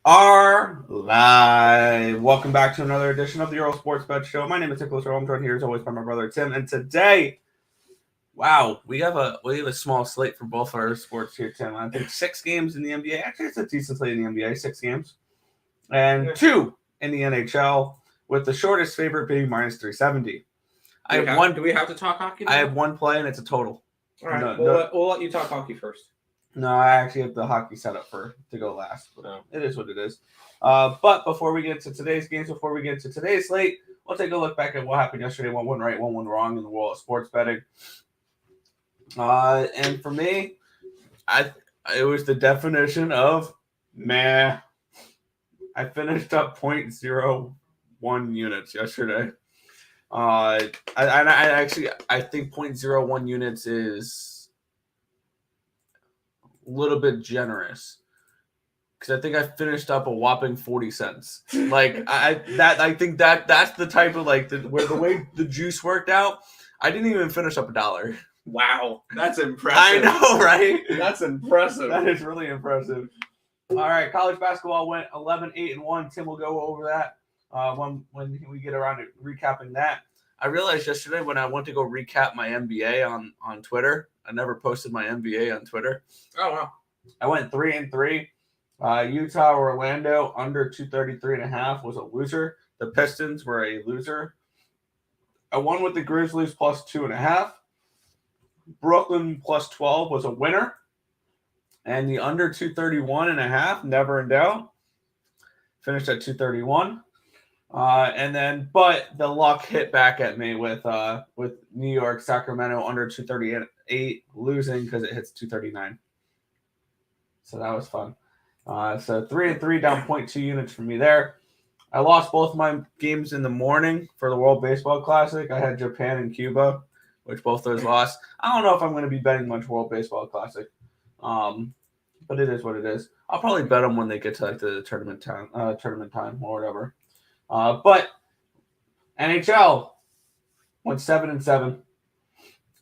are live. Welcome back to another edition of the Earle Sports Bet Show. My name is Nicholas Earle. I'm joined here as always by my brother Tim. And today, wow, we have a small slate for both our sports here, Tim. I think 6 games in the NBA. Actually, it's a decent slate in the NBA. 6 games, and 2 in the NHL, with the shortest favorite being minus 370. Do we have to talk hockey now? I have one play, and it's a total. All right, we'll let you talk hockey first. No, I actually have the hockey set up to go last. No. It is what it is. But before we get to today's games, before we get to today's slate, we'll take a look back at what happened yesterday. What went right, what went wrong in the world of sports betting. And for me, it was the definition of meh. I finished up 0.01 units yesterday. I think 0.01 units is a little bit generous, because I think I finished up a whopping 40 cents. Like I think that's the type of where the way the juice worked out. I didn't even finish up $1. Wow, that's impressive. I know, right? That's impressive. That is really impressive. All right, college basketball went 11-8-1. Tim will go over that when we get around to recapping that. I realized yesterday when I went to go recap my NBA on Twitter, I never posted my NBA on Twitter. Oh, wow. I went 3-3. Utah, Orlando, under 233.5 was a loser. The Pistons were a loser. I won with the Grizzlies plus 2.5. Brooklyn plus 12 was a winner. And the under 231.5, never in doubt, finished at 231. But the luck hit back at me with New York, Sacramento under 238 losing because it hits 239. So that was fun. So 3-3 down 0.2 units for me there. I lost both my games in the morning for the World Baseball Classic. I had Japan and Cuba, which both those lost. I don't know if I'm going to be betting much World Baseball Classic, but it is what it is. I'll probably bet them when they get to the tournament time or whatever. But NHL went 7-7.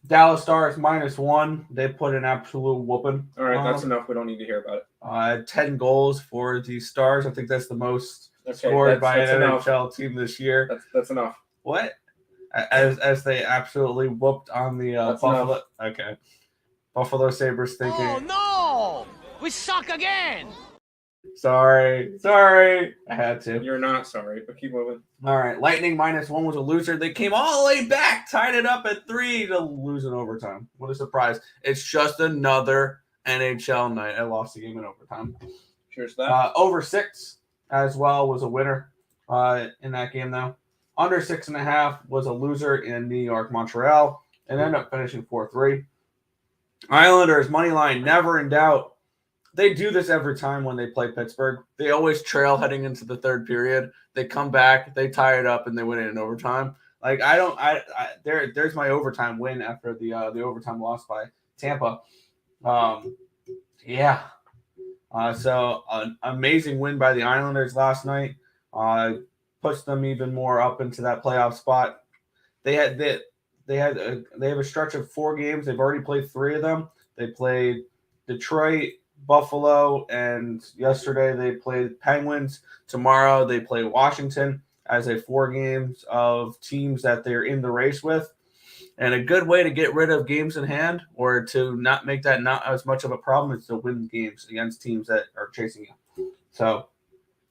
Dallas Stars -1. They put an absolute whooping. All right, that's enough. We don't need to hear about it. 10 goals for the Stars. I think that's the most scored by an NHL team this year. That's enough. What? As they absolutely whooped on the Buffalo. Enough. Okay. Buffalo Sabres thinking. Oh no! We suck again. Sorry. I had to. You're not sorry, but keep moving. All right. Lightning -1 was a loser. They came all the way back, tied it up at 3 to lose in overtime. What a surprise. It's just another NHL night. I lost the game in overtime. Cheers to that. Over 6 as well was a winner in that game, though. Under 6.5 was a loser in New York, Montreal, and ended up finishing 4-3. Islanders, money line, never in doubt. They do this every time when they play Pittsburgh. They always trail heading into the third period. They come back, they tie it up, and they win it in overtime. Like there's my overtime win after the overtime loss by Tampa. So an amazing win by the Islanders last night. Puts them even more up into that playoff spot. They have a stretch of 4 games. They've already played 3 of them. They played Detroit, Buffalo, and yesterday they played Penguins. Tomorrow they play Washington as a 4 games of teams that they're in the race with. And a good way to get rid of games in hand, or to not make that not as much of a problem, is to win games against teams that are chasing you. So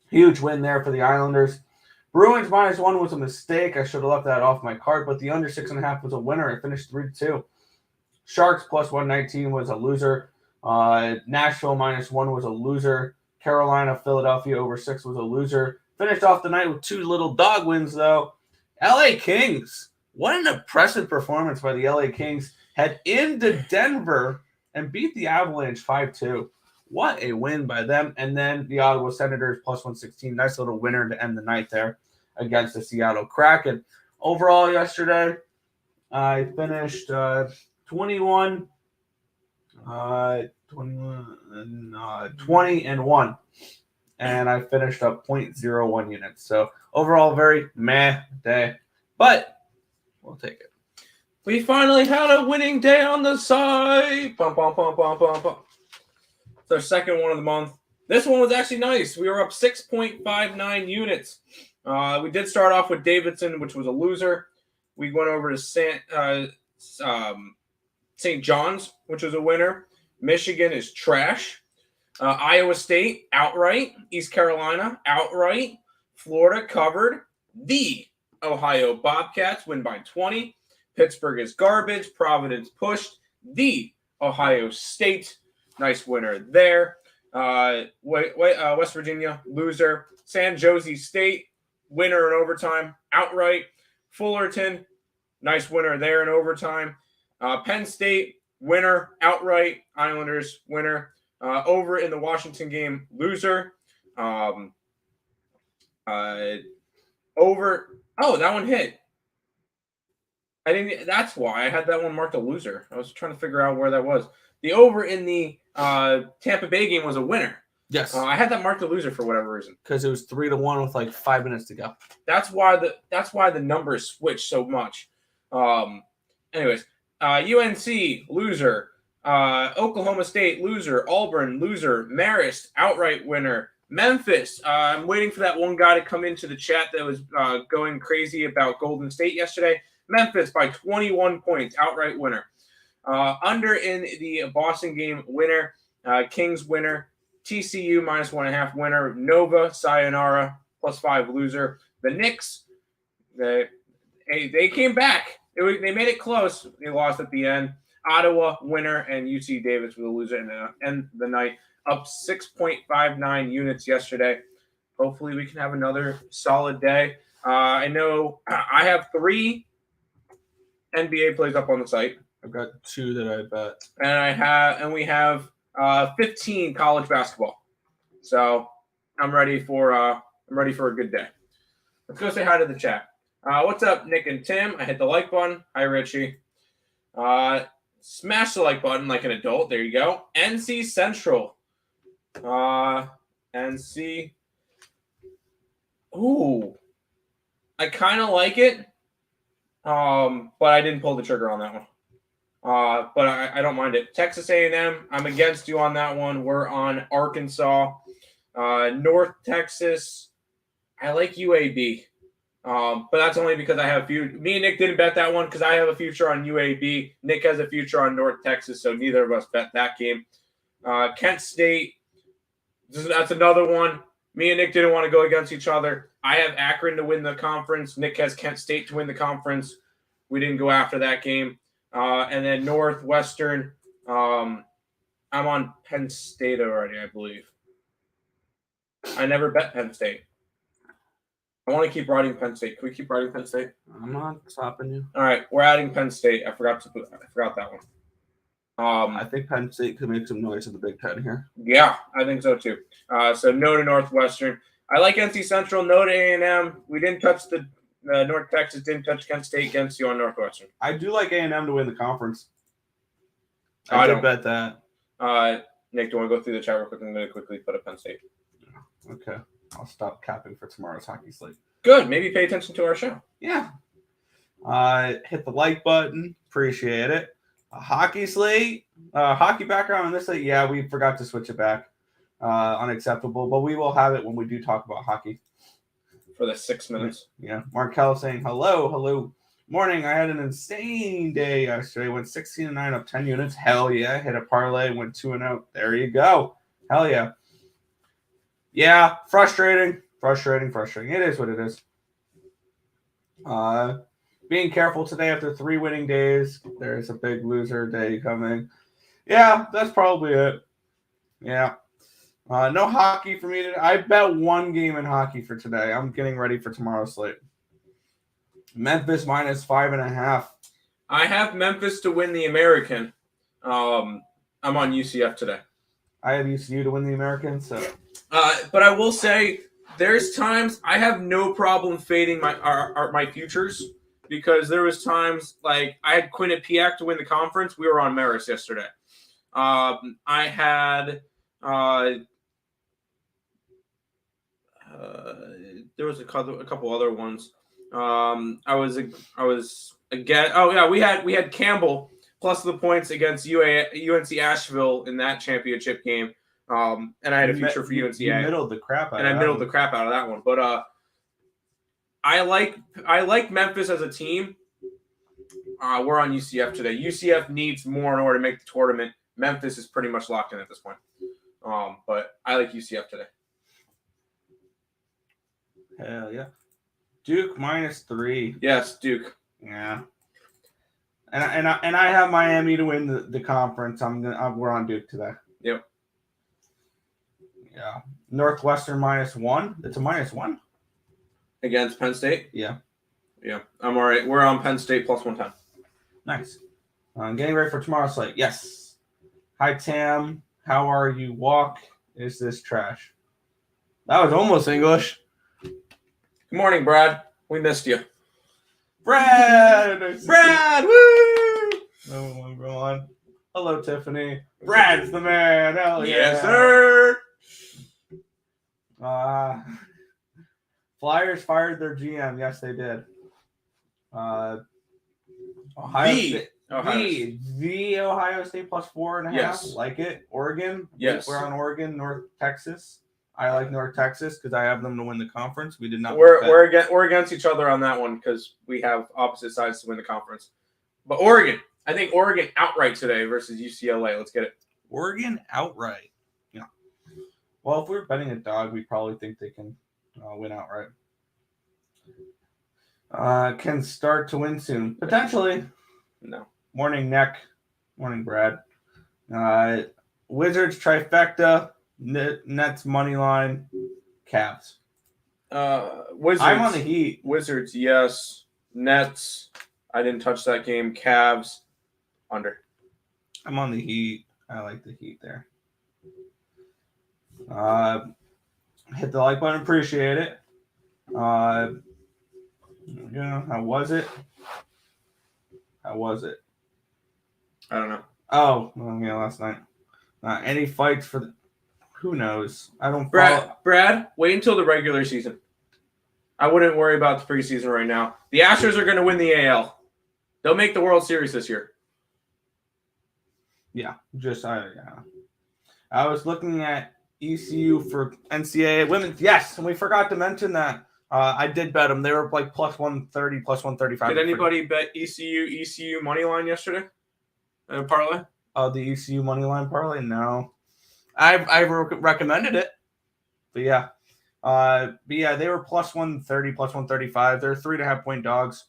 huge win there for the Islanders. Bruins -1 was a mistake. I should have left that off my card, but the under 6.5 was a winner. It finished 3-2. Sharks +119 was a loser. Nashville -1 was a loser. Carolina, Philadelphia over 6 was a loser. Finished off the night with 2 little dog wins, though. LA Kings. What an impressive performance by the LA Kings. Head into Denver and beat the Avalanche 5-2. What a win by them. And then the Ottawa Senators +116. Nice little winner to end the night there against the Seattle Kraken. Overall, yesterday, I finished 20-1. And I finished up 0.01 units. So overall, very meh day, but we'll take it. We finally had a winning day on the site. Bum, bum, bum, bum, bum, bum. It's our second one of the month. This one was actually nice. We were up 6.59 units. We did start off with Davidson, which was a loser. We went over to St. John's, which was a winner. Michigan is trash. Iowa State, outright. East Carolina, outright. Florida covered. The Ohio Bobcats win by 20. Pittsburgh is garbage. Providence pushed. The Ohio State, nice winner there. West Virginia, loser. San Jose State, winner in overtime, outright. Fullerton, nice winner there in overtime. Penn State, winner, outright. Islanders, winner. Over in the Washington game, loser. Over. Oh, that one hit. I didn't. That's why I had that one marked a loser. I was trying to figure out where that was. The over in the Tampa Bay game was a winner. Yes. I had that marked a loser for whatever reason. Because it was 3-1 with like 5 minutes to go. That's why the numbers switched so much. Anyways, UNC loser. Oklahoma State loser. Auburn loser. Marist outright winner. Memphis. I'm waiting for that one guy to come into the chat that was going crazy about Golden State yesterday. Memphis by 21 points, outright winner. Under in the Boston game, winner. Kings winner. TCU minus 1.5 winner. Nova sayonara +5 loser. The Knicks, they came back. They made it close. They lost at the end. Ottawa winner and UC Davis with a loser in the end of the night. Up 6.59 units yesterday. Hopefully we can have another solid day. I know I have 3 NBA plays up on the site. I've got 2 that I bet. And we have 15 college basketball. So I'm ready for a good day. Let's go say hi to the chat. What's up, Nick and Tim? I hit the like button. Hi, Richie. Smash the like button like an adult. There you go. NC Central. NC. Ooh. I kind of like it. But I didn't pull the trigger on that one. But I don't mind it. Texas A&M, I'm against you on that one. We're on Arkansas. North Texas, I like UAB. But that's only because I have me and Nick didn't bet that one because I have a future on UAB. Nick has a future on North Texas, so neither of us bet that game. Kent State, that's another one. Me and Nick didn't want to go against each other. I have Akron to win the conference. Nick has Kent State to win the conference. We didn't go after that game. And then Northwestern, I'm on Penn State already, I believe. I never bet Penn State. I want to keep writing Penn State. Can we keep writing Penn State? I'm not stopping you. All right, we're adding Penn State. I forgot that one. I think Penn State could make some noise in the Big Ten here. Yeah, I think so too. So no to Northwestern. I like NC Central. No to A&M. We didn't touch the North Texas. Didn't touch Kent State. Against you on Northwestern. I do like A&M to win the conference. I did bet that. Nick, do you want to go through the chat real quick? I'm going to quickly put up Penn State. Okay. I'll stop capping for tomorrow's hockey slate. Good. Maybe pay attention to our show. Yeah. Hit the like button. Appreciate it. A hockey slate. Hockey background on this slate. Yeah, we forgot to switch it back. Unacceptable. But we will have it when we do talk about hockey. For the 6 minutes. Yeah. Markel saying, hello. Morning. I had an insane day yesterday. Went 16-9 up 10 units. Hell yeah. Hit a parlay. Went 2-0. There you go. Hell yeah. Yeah, frustrating. It is what it is. Being careful today after 3 winning days. There's a big loser day coming. Yeah, that's probably it. Yeah. No hockey for me today. I bet 1 game in hockey for today. I'm getting ready for tomorrow's slate. Memphis minus 5.5. I have Memphis to win the American. I'm on UCF today. I have UCU to win the American, so... But I will say there's times I have no problem fading my futures because there was times like I had Quinnipiac to win the conference. We were on Marist yesterday. I had there was a couple other ones. I was again. Oh yeah, we had Campbell plus the points against UNC Asheville in that championship game. And I had a future for UNCA. You middled the crap out and of I that middled one. the crap out of that one. But I like Memphis as a team. We're on UCF today. UCF needs more in order to make the tournament. Memphis is pretty much locked in at this point. But I like UCF today. Hell yeah. Duke -3. Yes, Duke. Yeah. And I have Miami to win the conference. We're on Duke today. Yep. Yeah. Northwestern -1. It's a -1 Against Penn State? Yeah. Yeah. I'm all right. We're on Penn State +110. Nice. Getting ready for tomorrow's slate. Yes. Hi, Tam. How are you? Walk. Is this trash? That was almost English. Good morning, Brad. We missed you. Brad! Brad! Woo! Oh, everyone. Hello, Tiffany. Brad's the man. Hell yeah. Yes, sir. Flyers fired their GM. Yes, they did. Ohio State. The Ohio State +4.5. Yes. Like it. Oregon. Yes. We're on Oregon. North Texas. I like North Texas because I have them to win the conference. We did not. We're against each other on that one because we have opposite sides to win the conference. But Oregon, I think Oregon outright today versus UCLA. Let's get it. Oregon outright. Yeah. Well, if we were betting a dog, we probably think they can win outright. Can start to win soon. Potentially. No. Morning, Neck. Morning, Brad. Wizards trifecta. Nets money line. Cavs. Wizards. I'm on the Heat. Wizards, yes. Nets. I didn't touch that game. Cavs. Under. I'm on the Heat. I like the Heat there. Hit the like button. Appreciate it. How was it? How was it? I don't know. Oh, well, yeah, last night. Any fights for the... Who knows? I don't follow. Brad, wait until the regular season. I wouldn't worry about the preseason right now. The Astros are going to win the AL. They'll make the World Series this year. Yeah, I was looking at ECU for NCAA women's. Yes, and we forgot to mention that. I did bet them. They were like +130, +135. Did anybody bet ECU money line yesterday? Parlay? The ECU money line parlay? No. I recommended it. But yeah. They were +130, +135. They're 3.5 point dogs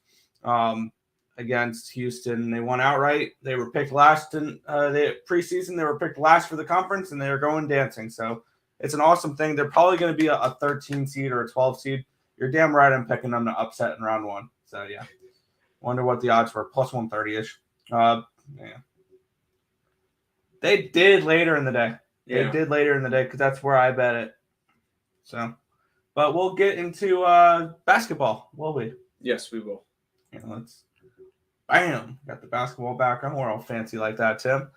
against Houston. They won outright. They were picked last in preseason. They were picked last for the conference, and they were going dancing. So it's an awesome thing. They're probably going to be a 13 seed or a 12 seed. You're damn right I'm picking them to upset in round 1. So, yeah. Wonder what the odds were. +130-ish. Yeah. They did later in the day. Yeah. They did later in the day because that's where I bet it. So, but we'll get into basketball, will we? Yes, we will. Yeah, bam, got the basketball background. We're all fancy like that, Tim.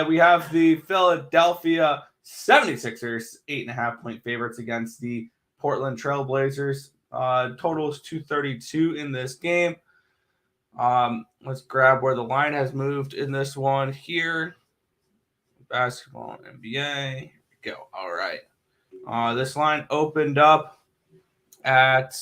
We have the Philadelphia 76ers 8.5 point favorites against the Portland Trailblazers. Total is 232 in this game. Let's grab where the line has moved in this one here. Basketball, NBA. Here we go. All right. This line opened up at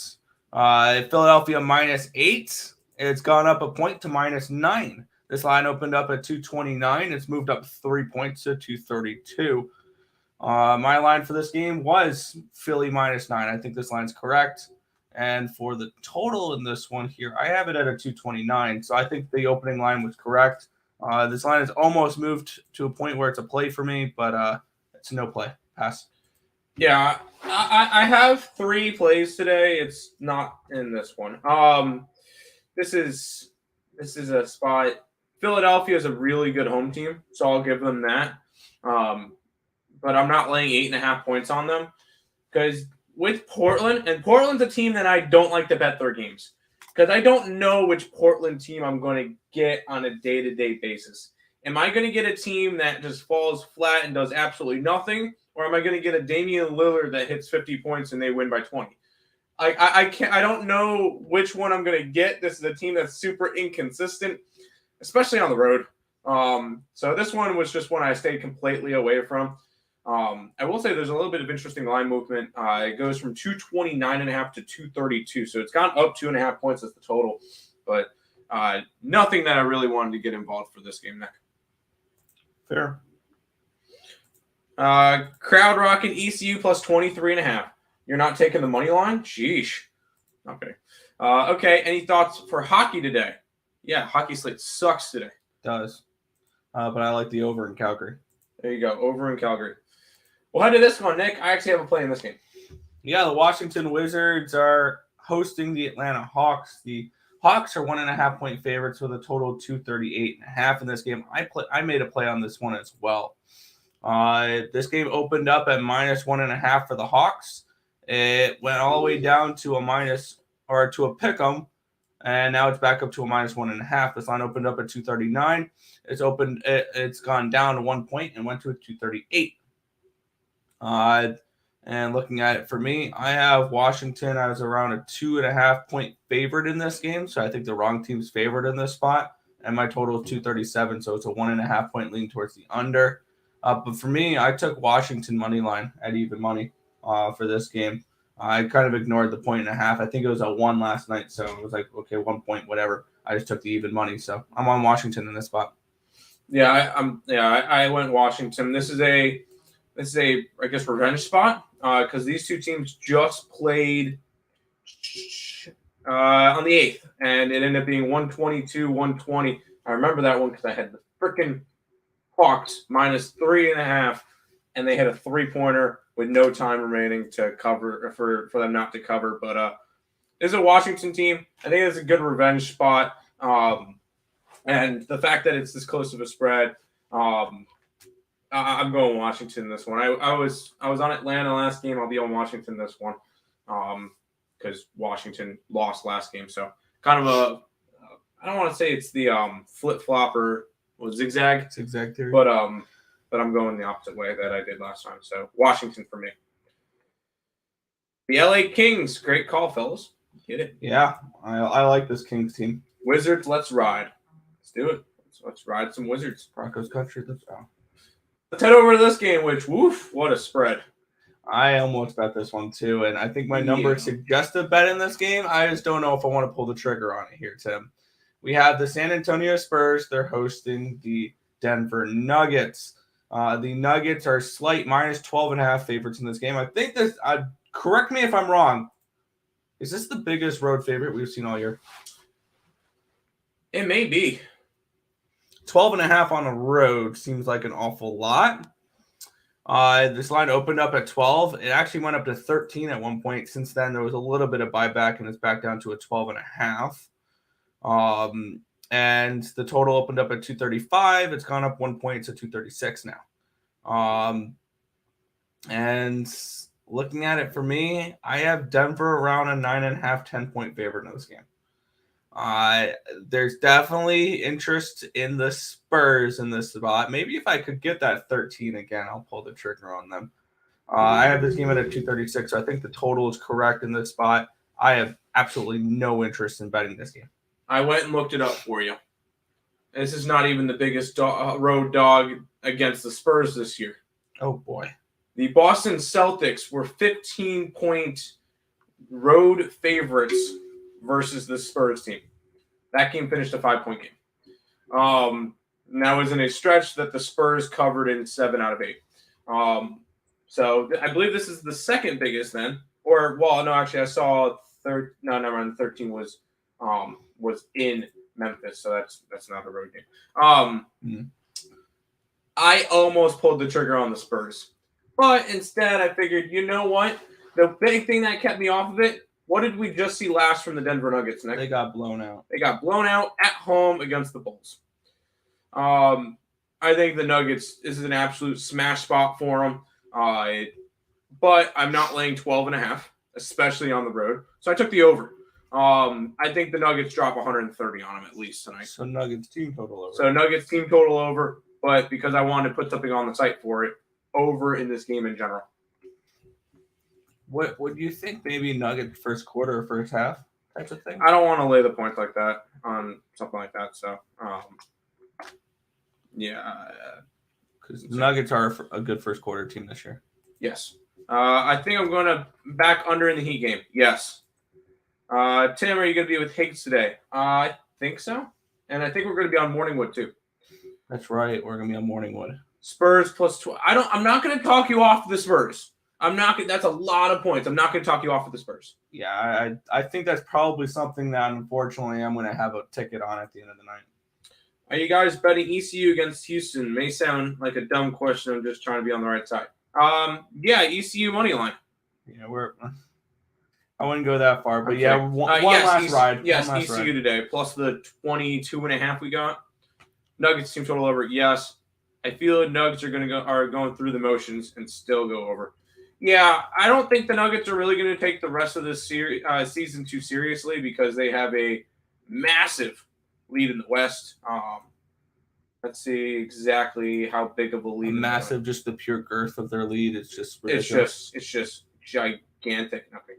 Philadelphia -8. It's gone up a point to -9. This line opened up at 229. It's moved up 3 points to 232. My line for this game was Philly -9. I think this line's correct. And for the total in this one here, I have it at a 229. So I think the opening line was correct. This line has almost moved to a point where it's a play for me, but it's no play. Pass. Yeah, I have 3 plays today. It's not in this one. This is a spot. Philadelphia is a really good home team, so I'll give them that. But I'm not laying 8.5 points on them because with Portland, and Portland's a team that I don't like to bet their games because I don't know which Portland team I'm going to get on a day-to-day basis. Am I going to get a team that just falls flat and does absolutely nothing, or am I going to get a Damian Lillard that hits 50 points and they win by 20? I don't know which one I'm going to get. This is a team that's super inconsistent, especially on the road. So this one was just one I stayed completely away from. I will say there's a little bit of interesting line movement. It goes from 229.5 to 232, so it's gone up 2.5 points as the total, but nothing that I really wanted to get involved for this game, Nick. Fair. Crowd rocking ECU plus 23.5. You're not taking the money line? Sheesh. Okay. Okay. Any thoughts for hockey today? Yeah, hockey slate sucks today. Does. But I like the over in Calgary. There you go. Over in Calgary. We'll head to this one, Nick. I actually have a play in this game. Yeah, the Washington Wizards are hosting the Atlanta Hawks. The Hawks are 1.5 point favorites with a total of 238.5 in this game. I made a play on this one as well. This game opened up at -1.5 for the Hawks. It went all the way down to a pick 'em, and now it's back up to a -1.5. This line opened up at 239. It's gone down to 1 point and went to a 238. And looking at it for me, I have Washington as around a 2.5 point favorite in this game. So I think the wrong team's favored in this spot. And my total is 237. So it's a 1.5 point lean towards the under. But for me, I took Washington money line at even money for this game. I kind of ignored the 1.5. I think it was a 1 last night. So it was like, okay, 1 point, whatever. I just took the even money. So I'm on Washington in this spot. Yeah, I went Washington. This is a I guess revenge spot because these two teams just played on the 8th, and it ended up being 122-120. I remember that one because I had the freaking Hawks -3.5, and they had a 3-pointer with no time remaining to cover for them not to cover. But this is a Washington team. I think it's a good revenge spot, and the fact that it's this close of a spread. I'm going Washington this one. I was on Atlanta last game. I'll be on Washington this one because Washington lost last game. So kind of I don't want to say it's the flip-flop or zigzag theory. But I'm going the opposite way that I did last time. So Washington for me. The LA Kings, great call, fellas. Get it? Yeah, I like this Kings team. Wizards, let's ride. Let's do it. Let's ride some Wizards. Broncos country, let's go. Let's head over to this game, which, woof, what a spread. I almost bet this one too, and I think my number suggests a bet in this game. I just don't know if I want to pull the trigger on it here, Tim. We have the San Antonio Spurs. They're hosting the Denver Nuggets. The Nuggets are slight -12.5 favorites in this game. I think this, correct me if I'm wrong, is this the biggest road favorite we've seen all year? It may be. 12.5 on the road seems like an awful lot. This line opened up at 12. It actually went up to 13 at one point. Since then, there was a little bit of buyback, and it's back down to a 12.5. And the total opened up at 235. It's gone up 1 point to 236 now. And looking at it for me, I have Denver around a 9.5, 10-point favorite in this game. There's definitely interest in the Spurs in this spot. Maybe if I could get that 13 again, I'll pull the trigger on them. I have this game at a 236, so I think the total is correct in this spot. I have absolutely no interest in betting this game. I went and looked it up for you. This is not even the biggest road dog against the Spurs this year. Oh, boy. The Boston Celtics were 15-point road favorites versus the Spurs team. That game finished a 5-point game. And that was in a stretch that the Spurs covered in 7 out of 8. So I believe this is the second biggest then. Or, well, no, actually, I saw 13 was in Memphis, so that's not a road game. I almost pulled the trigger on the Spurs. But instead, I figured, you know what? The big thing that kept me off of it, what did we just see last from the Denver Nuggets, Nick? They got blown out. They got blown out at home against the Bulls. I think the Nuggets, this is an absolute smash spot for them. But I'm not laying 12.5, especially on the road. So I took the over. I think the Nuggets drop 130 on them at least tonight. So Nuggets team total over. So Nuggets team total over, but because I wanted to put something on the site for it, over in this game in general. What would you think? Maybe Nuggets first quarter or first half types of thing? I don't want to lay the points like that on something like that. So, yeah. because the Nuggets are a good first quarter team this year. Yes. I think I'm going to back under in the Heat game. Yes. Tim, are you going to be with Higgs today? I think so. And I think we're going to be on Morningwood too. That's right. We're going to be on Morningwood. Spurs plus 12. I'm not going to talk you off the Spurs. That's a lot of points. I'm not going to talk you off of the Spurs. Yeah, I think that's probably something that unfortunately I'm going to have a ticket on at the end of the night. Are you guys betting ECU against Houston? May sound like a dumb question. I'm just trying to be on the right side. Yeah, ECU money line. Yeah, I wouldn't go that far, but Okay. yeah, one last ride. Yes, one last ECU ride. today, plus the 22.5 we got. Nuggets team total over. Yes. I feel the Nuggets are going through the motions and still go over. Yeah, I don't think the Nuggets are really going to take the rest of this season too seriously because they have a massive lead in the West. Let's see exactly how big of a lead. Massive, just the pure girth of their lead. It's just ridiculous. It's just gigantic. Okay.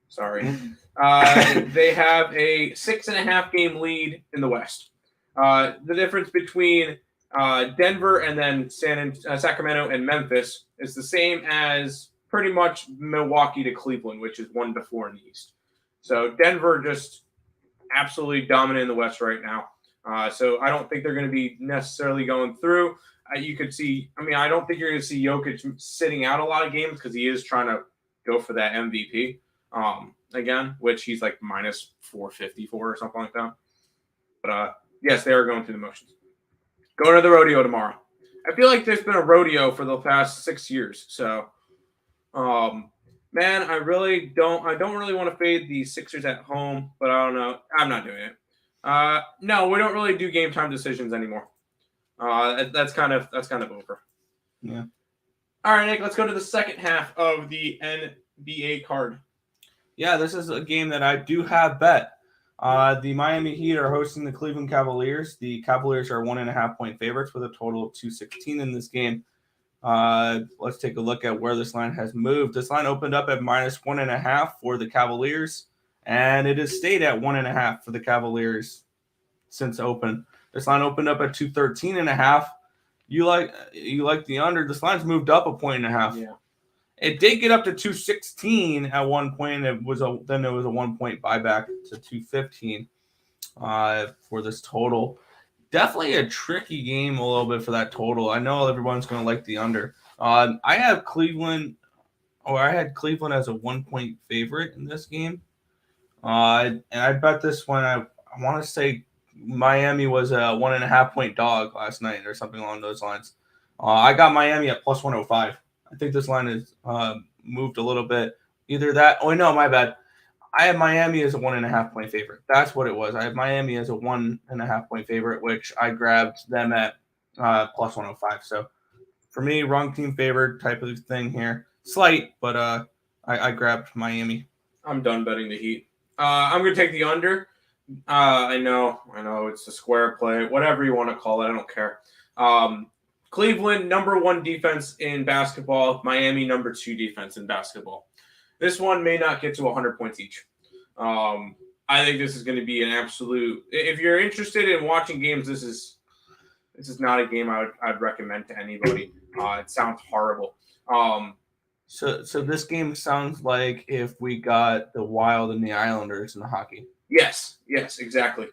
Sorry. They have a 6.5 game lead in the West. The difference between Denver and then Sacramento and Memphis is the same as pretty much Milwaukee to Cleveland, which is 1-4 in the East. So Denver just absolutely dominant in the West right now. So I don't think they're going to be necessarily going through. You could see, I don't think you're going to see Jokic sitting out a lot of games because he is trying to go for that MVP again, which he's like minus 454 or something like that. But yes, they are going through the motions. Going to the rodeo tomorrow. I feel like there's been a rodeo for the past 6 years. So, man, I don't really want to fade the Sixers at home, but I don't know. I'm not doing it. No, we don't really do game time decisions anymore. That's kind of over. Yeah. All right, Nick, let's go to the second half of the NBA card. Yeah, this is a game that I do have bet. The Miami Heat are hosting the Cleveland Cavaliers. The Cavaliers are 1.5 point favorites with a total of 216 in this game. Let's take a look at where this line has moved. This line opened up at minus 1.5 for the Cavaliers, and it has stayed at 1.5 for the Cavaliers since open. This line opened up at 213.5. You like the under. This line's moved up 1.5 points. Yeah. It did get up to 216 at one point. Then there was a 1 point buyback to 215 for this total. Definitely a tricky game a little bit for that total. I know everyone's going to like the under. I had Cleveland as a 1 point favorite in this game. And I bet this one. I want to say Miami was a 1.5 point dog last night or something along those lines. I got Miami at plus 105. I think this line has moved a little bit. Either that. Oh, no, my bad. I have Miami as a 1.5 point favorite. That's what it was. I have Miami as a 1.5 point favorite, which I grabbed them at plus 105. So for me, wrong team favored type of thing here. Slight, but I grabbed Miami. I'm done betting the Heat. I'm going to take the under. I know it's a square play, whatever you want to call it. I don't care. Cleveland, number 1 defense in basketball. Miami, number 2 defense in basketball. This one may not get to 100 points each. I think this is going to be an absolute. If you're interested in watching games, this is not a game I'd recommend to anybody. It sounds horrible. So this game sounds like if we got the Wild and the Islanders in the hockey. Yes, exactly.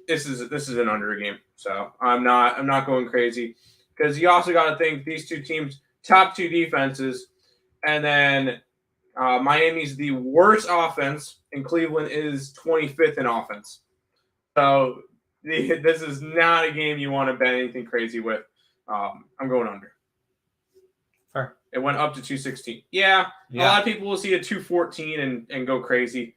This is an under game, so I'm not going crazy because you also got to think these two teams, top 2 defenses, and then Miami's the worst offense, and Cleveland is 25th in offense. So this is not a game you want to bet anything crazy with. I'm going under. Fair. It went up to 216. Yeah. A lot of people will see a 214 and go crazy.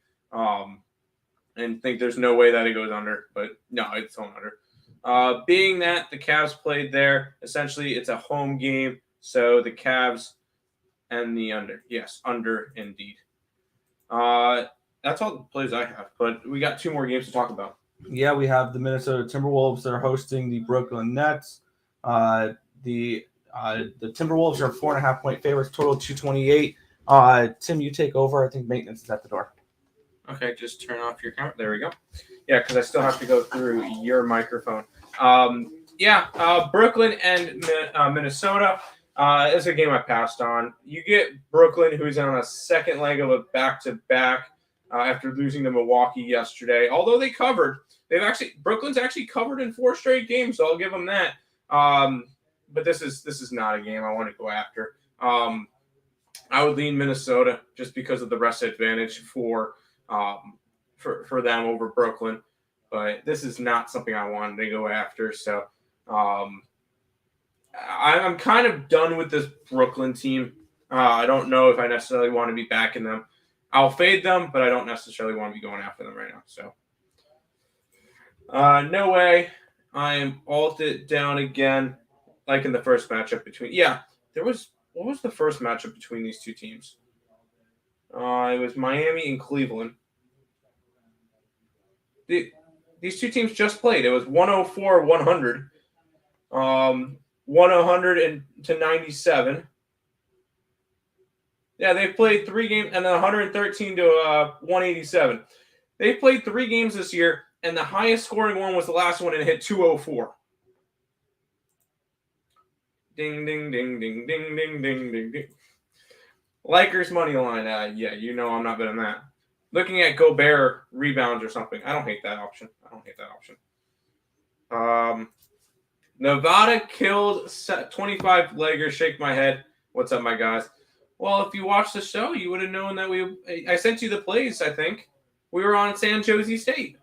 And think there's no way that it goes under, but no, it's going under. Being that the Cavs played there, essentially it's a home game, so the Cavs and the under. Yes, under indeed. That's all the plays I have, but we got 2 more games to talk about. Yeah, we have the Minnesota Timberwolves that are hosting the Brooklyn Nets. The Timberwolves are 4.5 point favorites, total 228. Tim, you take over. I think maintenance is at the door. Okay, just turn off your camera. There we go. Yeah, because I still have to go through your microphone. Brooklyn and Minnesota. It's a game I passed on. You get Brooklyn, who's on a second leg of a back-to-back after losing to Milwaukee yesterday. Although they covered, Brooklyn's actually covered in 4 straight games, so I'll give them that. But this is not a game I want to go after. I would lean Minnesota just because of the rest advantage for them over Brooklyn. But this is not something I wanted to go after. So I'm kind of done with this Brooklyn team. I don't know if I necessarily want to be backing them. I'll fade them, but I don't necessarily want to be going after them right now. So no way. I am alted down again, like in the first matchup between. Yeah, what was the first matchup between these two teams? It was Miami and Cleveland. These two teams just played. It was 104-100. 100 to 97. Yeah, they played 3 games, and then 113 to 187. They played 3 games this year, and the highest scoring one was the last one and hit 204. Ding, ding, ding, ding, ding, ding, ding, ding, ding. Lakers money line. Yeah, you know I'm not betting that. Looking at Gobert rebounds or something. I don't hate that option. Nevada killed 25 leggers. Shake my head. What's up, my guys? Well, if you watched the show, you would have known that I sent you the plays, I think. We were on San Jose State.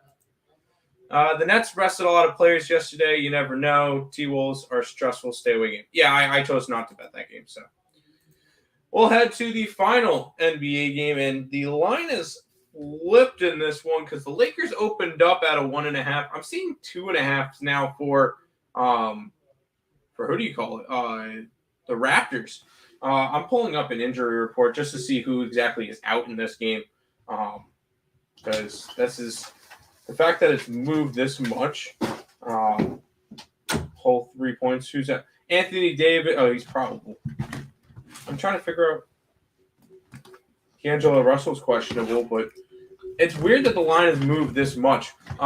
The Nets rested a lot of players yesterday. You never know. T-Wolves are stressful. Stay away game. Yeah, I chose not to bet that game. So we'll head to the final NBA game, and the line is flipped in this one because the Lakers opened up at a 1.5. I'm seeing 2.5 now for who do you call it? The Raptors. I'm pulling up an injury report just to see who exactly is out in this game, because this is the fact that it's moved this much. Whole 3 points. Who's that? Anthony Davis. Oh, he's probable. I'm trying to figure out. D'Angelo Russell's questionable, but it's weird that the line has moved this much. We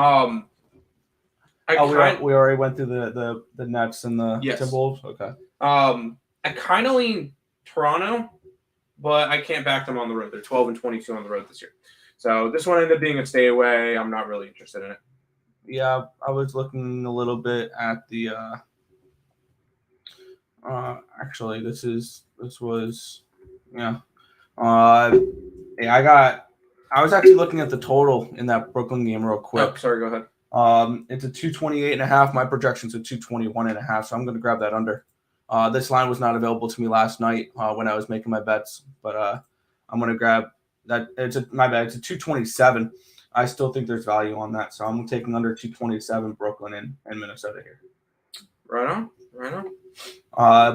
already went through the Nets and the Timberwolves. Okay. I kind of lean Toronto, but I can't back them on the road. They're 12-22 on the road this year. So this one ended up being a stay away. I'm not really interested in it. Yeah, I was looking a little bit at the actually this was I was actually looking at the total in that Brooklyn game real quick. Oh, sorry, go ahead. It's a 228.5. My projection's a 221.5, so I'm going to grab that under. This line was not available to me last night when I was making my bets, but I'm going to grab that. My bad. It's a 227. I still think there's value on that, so I'm taking under 227 Brooklyn and Minnesota here. Right on.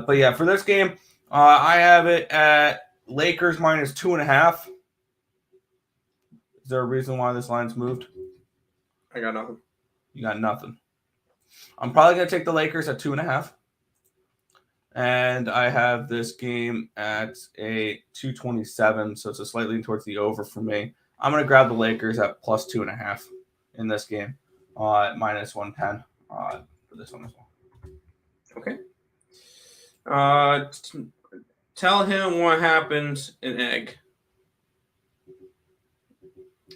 But yeah, for this game, I have it at Lakers minus 2.5. Is there a reason why this line's moved? I got nothing. You got nothing. I'm probably going to take the Lakers at 2.5. And I have this game at a 227, so it's a slightly towards the over for me. I'm going to grab the Lakers at plus 2.5 in this game, at minus 110 for this one as well. Okay. Tell him what happens in egg.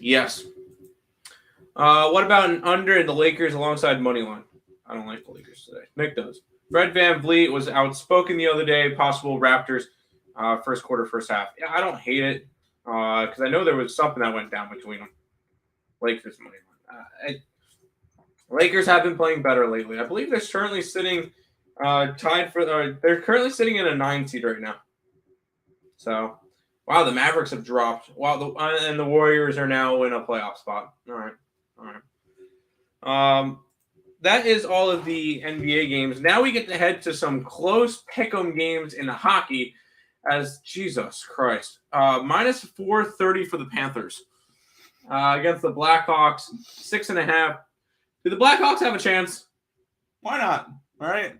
Yes. What about an under in the Lakers alongside money line? I don't like the Lakers today. Nick does. Fred VanVleet was outspoken the other day. Possible Raptors first quarter, first half. Yeah, I don't hate it because I know there was something that went down between them. Lakers money line. Lakers have been playing better lately. I believe they're currently sitting tied for. They're currently sitting in a 9 seed right now. So, wow, the Mavericks have dropped. Wow, and the Warriors are now in a playoff spot. All right. That is all of the NBA games. Now we get to head to some close pick'em games in hockey. As Jesus Christ, minus 430 for the Panthers against the Blackhawks, 6.5. Do the Blackhawks have a chance? Why not? All right.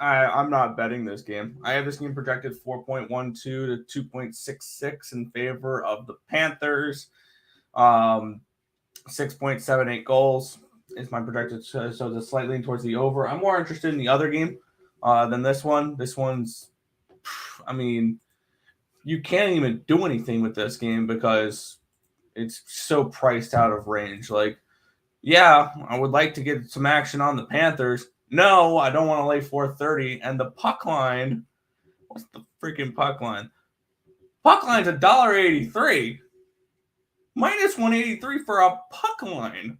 I'm not betting this game. I have this game projected 4.12 to 2.66 in favor of the Panthers. 6.78 goals. is my projected. So it's slightly lean towards the over. I'm more interested in the other game than this one. This one's, I mean, you can't even do anything with this game because it's so priced out of range. Like, yeah, I would like to get some action on the Panthers. No, I don't want to lay 430. And the puck line, what's the freaking puck line? Puck line's $1.83. Minus 183 for a puck line.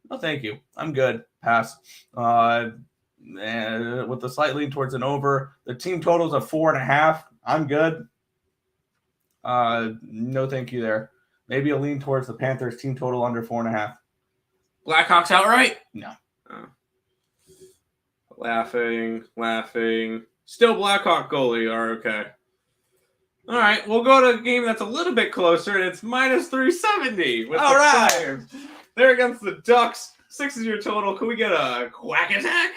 No, thank you. I'm good. Pass. And with the slight lean towards an over. The team total's a 4.5. I'm good. No, thank you there. Maybe a lean towards the Panthers team total under 4.5. Blackhawks outright? No. Oh. Laughing. Still Blackhawk goalie are okay. All right, we'll go to a game that's a little bit closer, and it's minus 370. With All right. Flyers. They're against the Ducks. 6 is your total. Can we get a quack attack?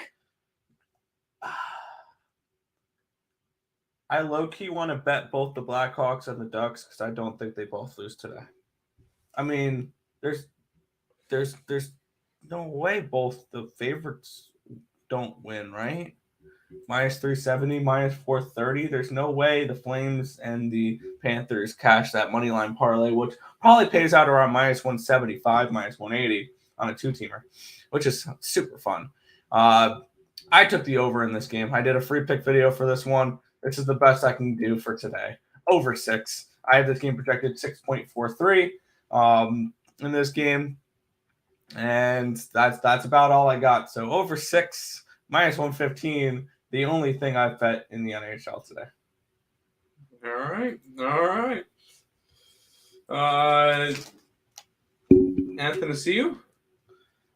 I low-key want to bet both the Blackhawks and the Ducks because I don't think they both lose today. I mean, there's no way both the favorites don't win, right? Minus 370, minus 430. There's no way the Flames and the Panthers cash that money line parlay, which probably pays out around minus 175, minus 180 on a two-teamer, which is super fun. I took the over in this game. I did a free pick video for this one. This is the best I can do for today. Over 6. I have this game projected 6.43 in this game. And that's about all I got. So over 6, minus 115, the only thing I've bet in the NHL today. All right. Athanasiou?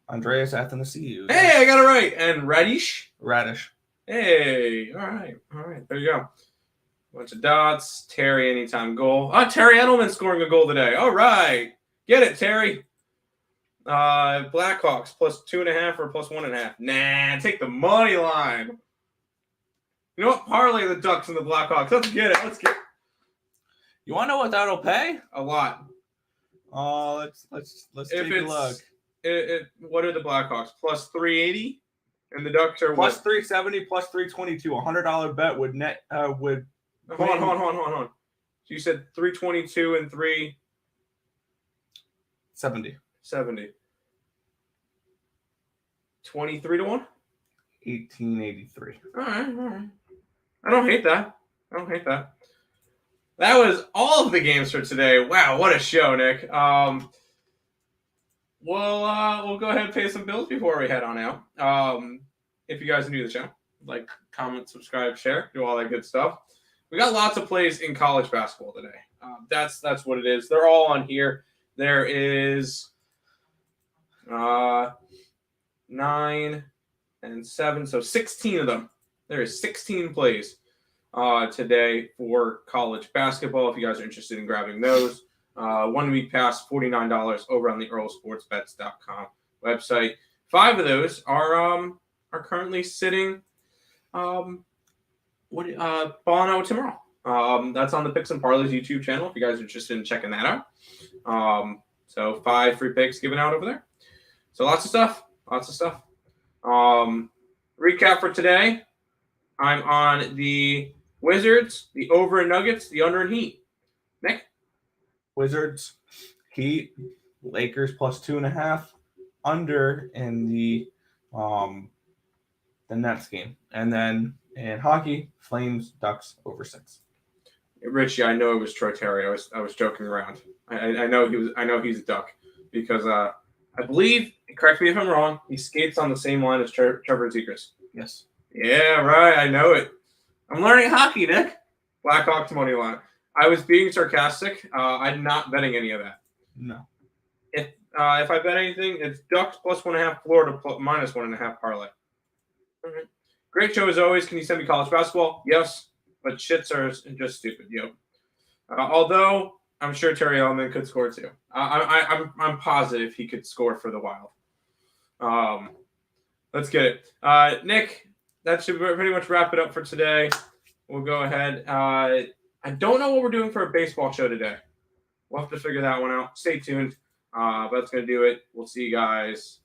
Andreas Athanasiou. Hey, I got it right. And Radish? Hey, all right. There you go. Bunch of dots. Terry, anytime goal. Terry Edelman scoring a goal today. All right. Get it, Terry. Blackhawks plus 2.5 or plus 1.5. Nah, take the money line. You know what? Parlay the Ducks and the Blackhawks. Let's get it. You want to know what that'll pay? A lot. Let's take a look. What are the Blackhawks? Plus 380? And the Ducks are plus what? 370, plus 322. $100 bet would net would. Hold on. So you said 322 and 370. 23 to 1? 1883. All right. I don't hate that. That was all of the games for today. Wow, what a show, Nick. We'll go ahead and pay some bills before we head on out. If you guys are new to the channel, like, comment, subscribe, share, do all that good stuff. We got lots of plays in college basketball today. That's what it is. They're all on here. There is 9 and 7, so 16 of them. There is 16 plays today for college basketball. If you guys are interested in grabbing those, 1 week pass, $49 over on the EarleSportsBets.com website. 5 of those are currently sitting. Balling out tomorrow. That's on the Picks and Parleys YouTube channel if you guys are interested in checking that out. So 5 free picks given out over there. So lots of stuff. Recap for today. I'm on the Wizards, the over and Nuggets, the under and Heat. Nick? Wizards, Heat, Lakers plus 2.5, under in the Nets game. And then in hockey, Flames, Ducks over 6. Richie, I know it was Troy Terry. I was joking around. I know he's a Duck because I believe, correct me if I'm wrong, he skates on the same line as Trevor Zegras. Yes. Yeah, right. I know it. I'm learning hockey, Nick. Blackhawks money line. I was being sarcastic. I'm not betting any of that. No. If I bet anything, it's Ducks plus 1.5, Florida plus minus 1.5 parlay. All right. Great show as always. Can you send me college basketball? Yes, but shits are just stupid. Yep. Although I'm sure Terry Edelman could score too. I'm positive he could score for the Wild. Let's get it, Nick. That should pretty much wrap it up for today. We'll go ahead. I don't know what we're doing for a baseball show today. We'll have to figure that one out. Stay tuned. But that's going to do it. We'll see you guys